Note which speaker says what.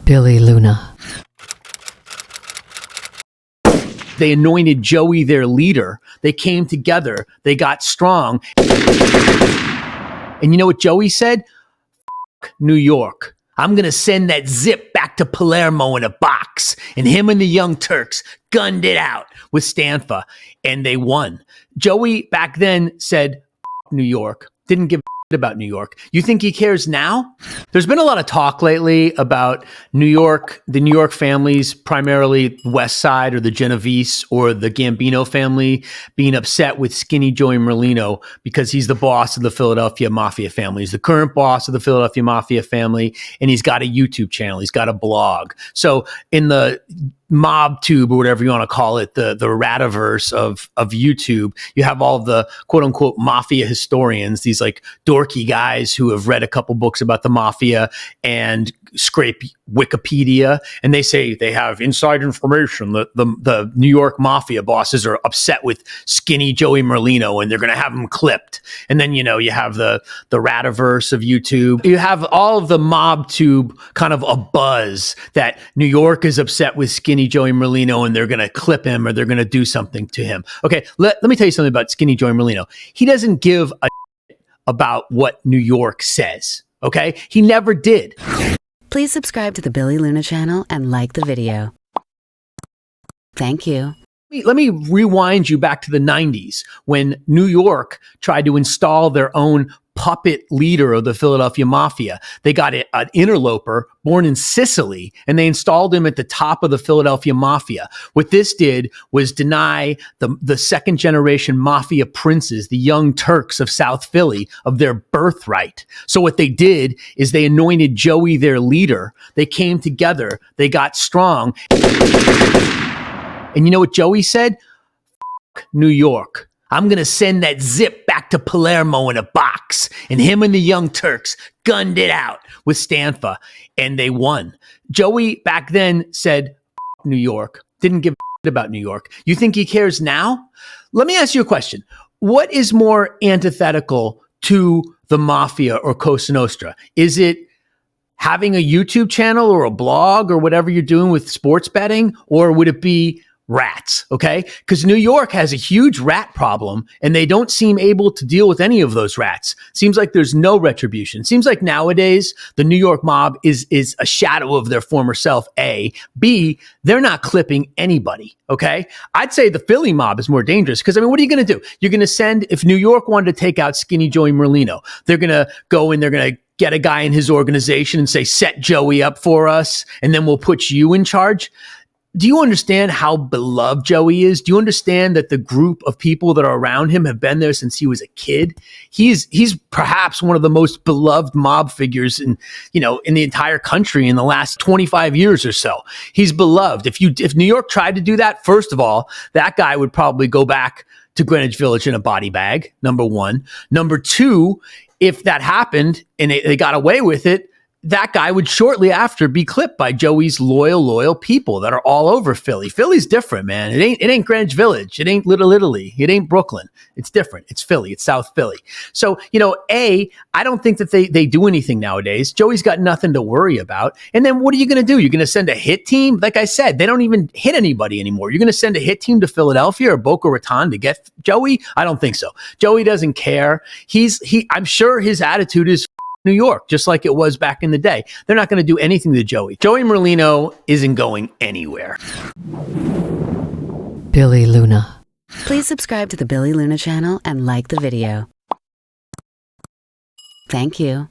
Speaker 1: Billy Luna.
Speaker 2: They anointed Joey their leader. They came together. They got strong. And you know what Joey said? New York. I'm going to send that zip back to Palermo in a box. And him and the Young Turks gunned it out with Stanfa. And they won. Joey back then said, New York. Didn't give a about New York. You think he cares now? There's been a lot of talk lately about New York, the New York families, primarily West Side or the Genovese or the Gambino family, being upset with Skinny Joey Merlino because he's the boss of the Philadelphia Mafia family. He's the current boss of the Philadelphia Mafia family, and he's got a YouTube channel. He's got a blog. So in the mob tube or whatever you want to call it, the rativerse of YouTube, you have all the quote unquote mafia historians, these like dorky guys who have read a couple books about the mafia and scrape Wikipedia, and they say they have inside information that the New York mafia bosses are upset with Skinny Joey Merlino and they're going to have him clipped. And then, you know, you have the rativerse of YouTube. You have all of the mob tube kind of a buzz that New York is upset with Skinny Joey Merlino and they're going to clip him or they're going to do something to him. Okay, let me tell you something about Skinny Joey Merlino. He doesn't give a about what New York says. Okay, he never did.
Speaker 3: Please subscribe to the Billy Luna channel and like the video. Thank you.
Speaker 2: Let me rewind you back to the 90s when New York tried to install their own puppet leader of the Philadelphia Mafia. They got an interloper born in Sicily, and they installed him at the top of the Philadelphia Mafia. What this did was deny the second generation Mafia princes, the Young Turks of South Philly, of their birthright. So what they did is they anointed Joey their leader. They came together. They got strong. And you know what Joey said? New York. I'm going to send that zip back to Palermo in a box. And him and the Young Turks gunned it out with Stanfa. And they won. Joey back then said, New York. Didn't give a about New York. You think he cares now? Let me ask you a question. What is more antithetical to the Mafia or Cosa Nostra? Is it having a YouTube channel or a blog or whatever you're doing with sports betting? Or would it be rats? Okay. Because New York has a huge rat problem and they don't seem able to deal with any of those rats. Seems like there's no retribution. Seems like nowadays the New York mob is a shadow of their former self. A. B. They're not clipping anybody. Okay. I'd say the Philly mob is more dangerous because, I mean, what are you going to do? You're going to send, if New York wanted to take out Skinny Joey Merlino, they're going to go and they're going to get a guy in his organization and say, set Joey up for us, and then we'll put you in charge. Do you understand how beloved Joey is? Do you understand that the group of people that are around him have been there since he was a kid? He's perhaps one of the most beloved mob figures in the entire country in the last 25 years or so. He's beloved. If New York tried to do that, first of all, that guy would probably go back to Greenwich Village in a body bag, number one. Number two, if that happened and they got away with it, that guy would shortly after be clipped by Joey's loyal people that are all over Philly. Philly's different, man. It ain't Greenwich Village. It ain't Little Italy. It ain't Brooklyn. It's different. It's Philly. It's South Philly. So, I don't think that they do anything nowadays. Joey's got nothing to worry about. And then what are you going to do? You're going to send a hit team? Like I said, they don't even hit anybody anymore. You're going to send a hit team to Philadelphia or Boca Raton to get Joey? I don't think so. Joey doesn't care. I'm sure his attitude is New York, just like it was back in the day. They're not going to do anything to Joey. Joey Merlino isn't going anywhere.
Speaker 1: Billy Luna.
Speaker 3: Please subscribe to the Billy Luna channel and like the video. Thank you.